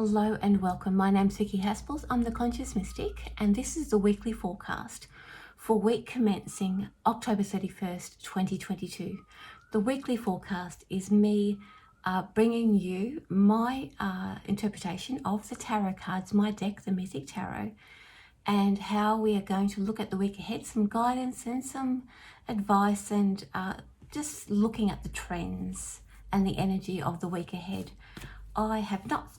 Hello and welcome. My name's Vicki Haspels. I'm the Conscious Mystic, and this is the weekly forecast for week commencing October 31st, 2022. The weekly forecast is me bringing you my interpretation of the tarot cards, my deck, the Mythic Tarot, and how we are going to look at the week ahead, some guidance and some advice, and just looking at the trends and the energy of the week ahead. I have not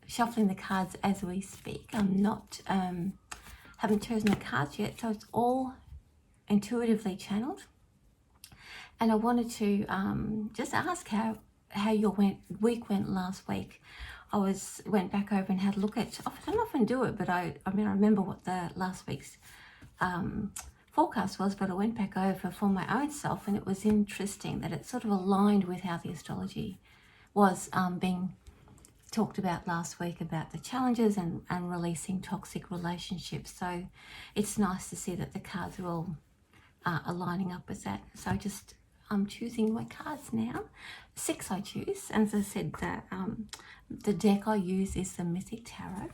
shuffling the cards as we speak. I'm not haven't chosen the cards yet, so it's all intuitively channeled. And I wanted to just ask how your week went last week. I went back over and had a look at. I don't often do it, but I remember what the last week's forecast was, but I went back over for my own self, and it was interesting that it sort of aligned with how the astrology was being talked about last week, about the challenges and releasing toxic relationships. So it's nice to see that the cards are all aligning up with that. So I'm choosing my cards now. 6 I choose. And as I said, the deck I use is the Mythic Tarot.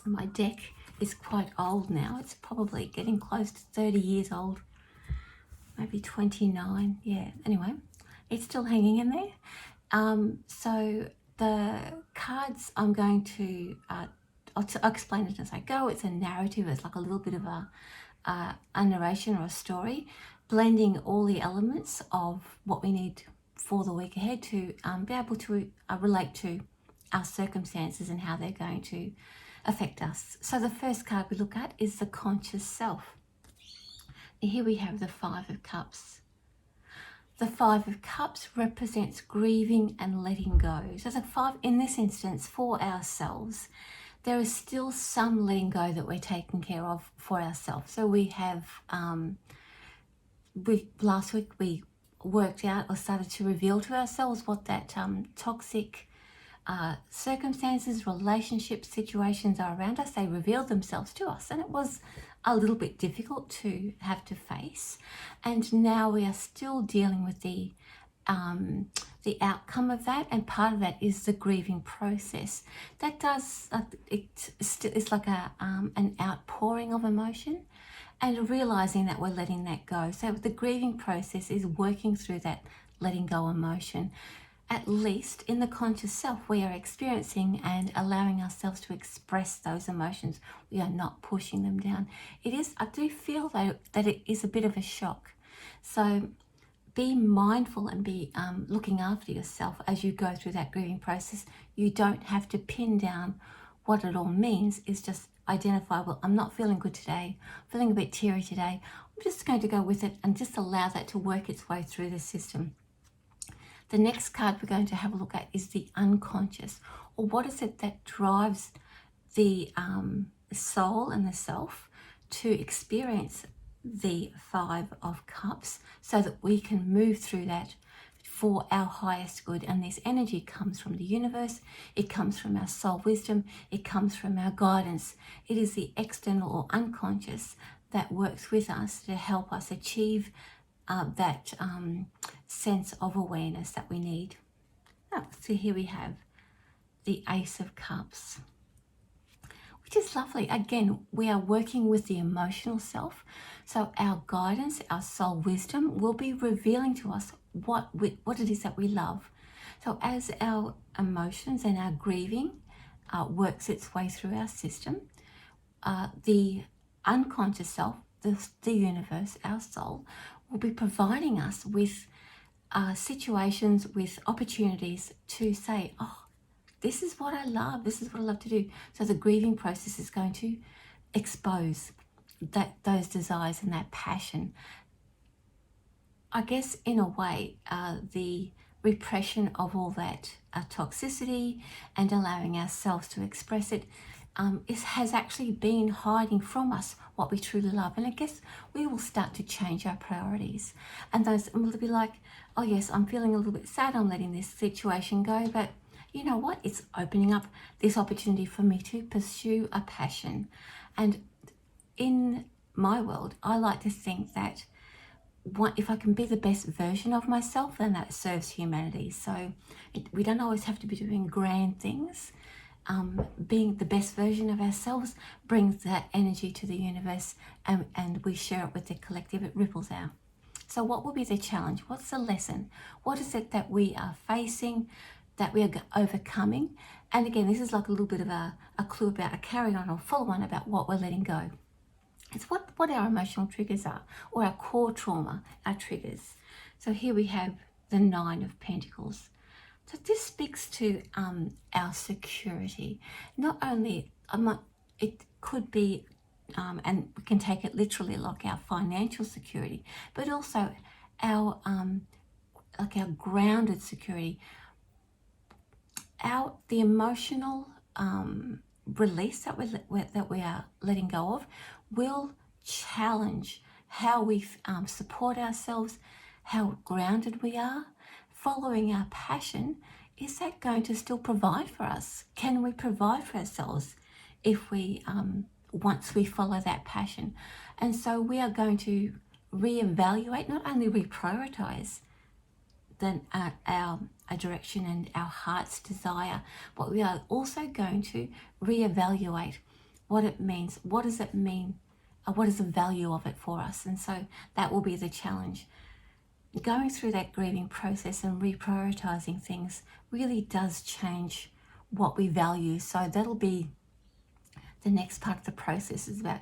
My deck is quite old now. It's probably getting close to 30 years old, maybe 29. Yeah, anyway, it's still hanging in there. So the cards I'm going to, I'll explain it as I go. It's a narrative. It's like a little bit of a narration or a story, blending all the elements of what we need for the week ahead to be able to relate to our circumstances and how they're going to affect us. So the first card we look at is the conscious self. Here we have the 5 of Cups. The 5 of Cups represents grieving and letting go. So the 5, in this instance, for ourselves, there is still some letting go that we're taking care of for ourselves. So we have, last week we worked out or started to reveal to ourselves what that toxic circumstances, relationships, situations are around us. They revealed themselves to us, and it was a little bit difficult to have to face. And now we are still dealing with the outcome of that, and part of that is the grieving process. That does it's like an outpouring of emotion, and realizing that we're letting that go. So the grieving process is working through that letting go emotion. At least in the conscious self, we are experiencing and allowing ourselves to express those emotions. We are not pushing them down. I do feel though that it is a bit of a shock. So be mindful and be looking after yourself as you go through that grieving process. You don't have to pin down what it all means. It's just identify, well, I'm not feeling good today, I'm feeling a bit teary today. I'm just going to go with it and just allow that to work its way through the system. The next card we're going to have a look at is the unconscious, or what is it that drives the soul and the self to experience the 5 of Cups so that we can move through that for our highest good. And this energy comes from the universe, it comes from our soul wisdom, it comes from our guidance. It is the external or unconscious that works with us to help us achieve that sense of awareness that we need. So here we have the Ace of Cups, which is lovely. Again, we are working with the emotional self. So our guidance, our soul wisdom will be revealing to us what it is that we love. So as our emotions and our grieving works its way through our system, the unconscious self, the universe, our soul, will be providing us with situations, with opportunities to say, oh, this is what I love, this is what I love to do. So the grieving process is going to expose those desires and that passion. I guess in a way, the repression of all that toxicity and allowing ourselves to express it has actually been hiding from us what we truly love. And I guess we will start to change our priorities, and those will be like, oh yes, I'm feeling a little bit sad, I'm letting this situation go, but you know what, it's opening up this opportunity for me to pursue a passion. And in my world, I like to think that if I can be the best version of myself, then that serves humanity. So we don't always have to be doing grand things. Being the best version of ourselves brings that energy to the universe, and we share it with the collective. It ripples out. So what will be the challenge? What's the lesson? What is it that we are facing, that we are overcoming? And again, this is like a little bit of a clue about a carry on or follow on about what we're letting go. It's what our emotional triggers are, or our core trauma, our triggers. So here we have the Nine of Pentacles. So this speaks to our security. Not only, it could be, and we can take it literally, like our financial security, but also our like our grounded security, the emotional release that we are letting go of will challenge how we support ourselves, how grounded we are. Following our passion, is that going to still provide for us? Can we provide for ourselves if we once we follow that passion? And so we are going to reevaluate, not only reprioritize our direction and our heart's desire, but we are also going to reevaluate what it means. What does it mean? What is the value of it for us? And so that will be the challenge. Going through that grieving process and reprioritizing things really does change what we value. So that'll be the next part of the process, is about,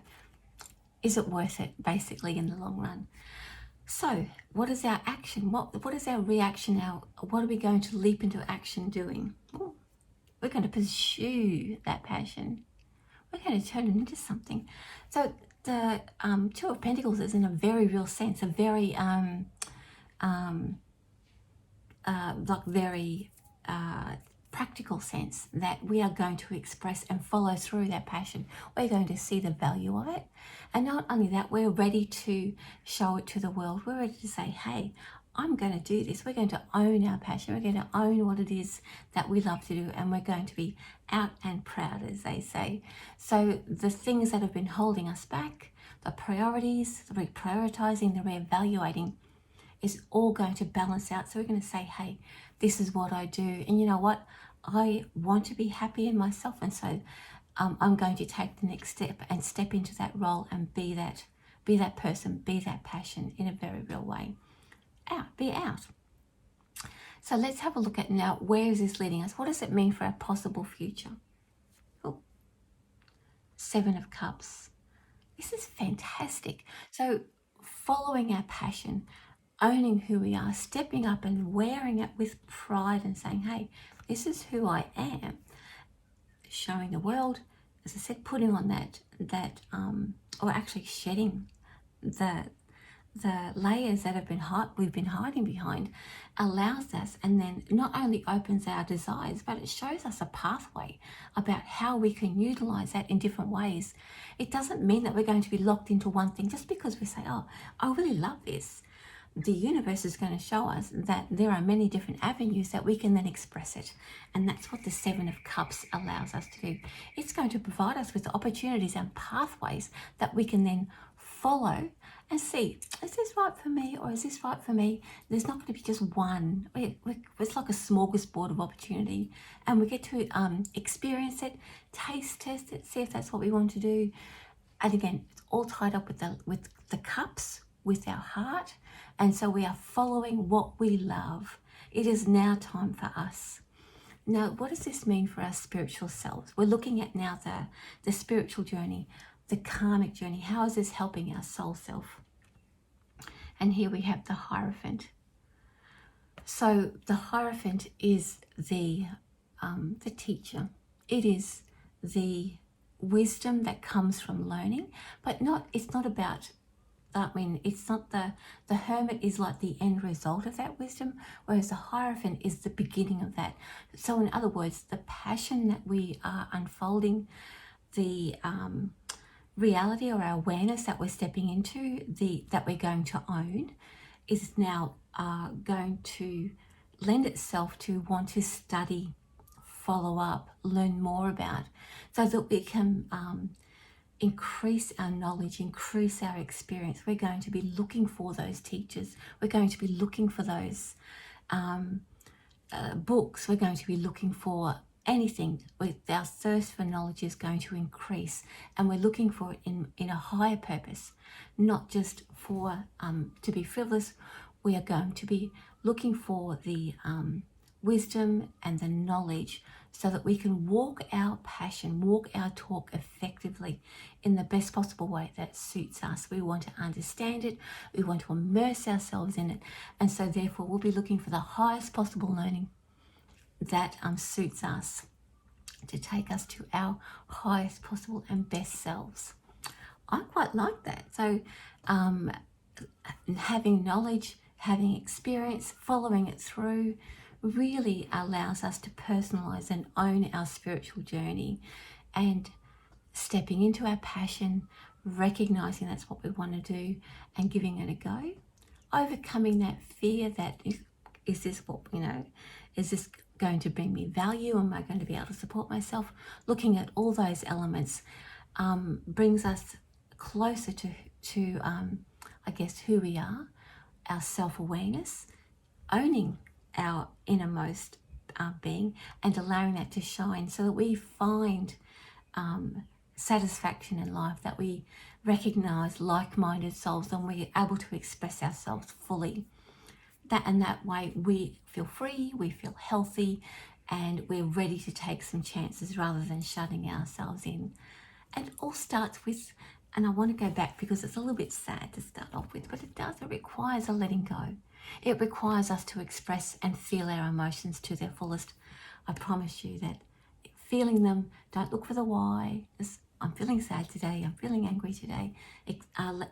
is it worth it, basically, in the long run? So what is our action? What is our reaction now? What are we going to leap into action doing? Ooh, we're going to pursue that passion. We're going to turn it into something. So the Two of Pentacles is, in a very real sense, a very very practical sense, that we are going to express and follow through that passion. We're going to see the value of it. And not only that, we're ready to show it to the world. We're ready to say, hey, I'm going to do this. We're going to own our passion. We're going to own what it is that we love to do. And we're going to be out and proud, as they say. So the things that have been holding us back, the priorities, the reprioritizing, the reevaluating, is all going to balance out. So we're going to say, hey, this is what I do. And you know what? I want to be happy in myself. And so I'm going to take the next step and step into that role and be that person, be that passion in a very real way. Be out. So let's have a look at now, where is this leading us? What does it mean for our possible future? Oh, Seven of Cups. This is fantastic. So following our passion, owning who we are, stepping up and wearing it with pride and saying, hey, this is who I am. Showing the world, as I said, putting on or actually shedding the layers that we've been hiding behind, allows us, and then not only opens our desires, but it shows us a pathway about how we can utilize that in different ways. It doesn't mean that we're going to be locked into one thing just because we say, oh, I really love this. The universe is going to show us that there are many different avenues that we can then express it. And that's what the Seven of Cups allows us to do. It's going to provide us with opportunities and pathways that we can then follow and see, is this right for me, or is this right for me? There's not going to be just one. It's like a smorgasbord of opportunity, and we get to experience it, taste test it, see if that's what we want to do. And again, it's all tied up with the cups, with our heart. And so we are following what we love. It is now time for us. Now, what does this mean for our spiritual selves? We're looking at now the spiritual journey, the karmic journey. How is this helping our soul self? And here we have the Hierophant. So the Hierophant is the teacher. It is the wisdom that comes from learning, but it's not about, it's not the Hermit is like the end result of that wisdom, whereas the Hierophant is the beginning of that. So in other words, the passion that we are unfolding, the reality or our awareness that we're stepping into, that we're going to own, is now going to lend itself to want to study, follow up, learn more about, so that we can increase our knowledge, increase our experience, we're going to be looking for those teachers. We're going to be looking for those books. We're going to be looking for anything. Our thirst for knowledge is going to increase, and we're looking for it in a higher purpose, not just for to be frivolous. We are going to be looking for the wisdom and the knowledge so that we can walk our passion, walk our talk effectively in the best possible way that suits us. We want to understand it, we want to immerse ourselves in it, and so therefore we'll be looking for the highest possible learning that suits us to take us to our highest possible and best selves. I quite like that. So having knowledge, having experience, following it through really allows us to personalize and own our spiritual journey, and stepping into our passion, recognizing that's what we want to do and giving it a go, overcoming that fear that is this what, is this going to bring me value? Am I going to be able to support myself? Looking at all those elements brings us closer to I guess, who we are, our self-awareness, owning our innermost being and allowing that to shine so that we find satisfaction in life, that we recognize like-minded souls and we're able to express ourselves fully. That way we feel free, we feel healthy, and we're ready to take some chances rather than shutting ourselves in. And it all starts with, and I want to go back because it's a little bit sad to start off with, but it requires a letting go. It requires us to express and feel our emotions to their fullest. I promise you that feeling them, don't look for the why. Just, I'm feeling sad today, I'm feeling angry today.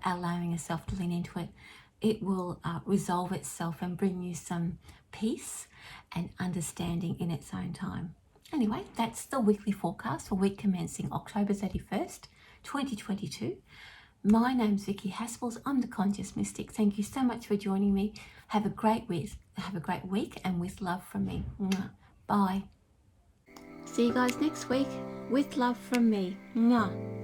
Allowing yourself to lean into it, it will resolve itself and bring you some peace and understanding in its own time. Anyway, that's the weekly forecast for week commencing October 31st, 2022. My name's Vicki Haspels. I'm the Conscious Mystic. Thank you so much for joining me. Have a great week. And with love from me. Mwah. Bye. See you guys next week with love from me. Mwah.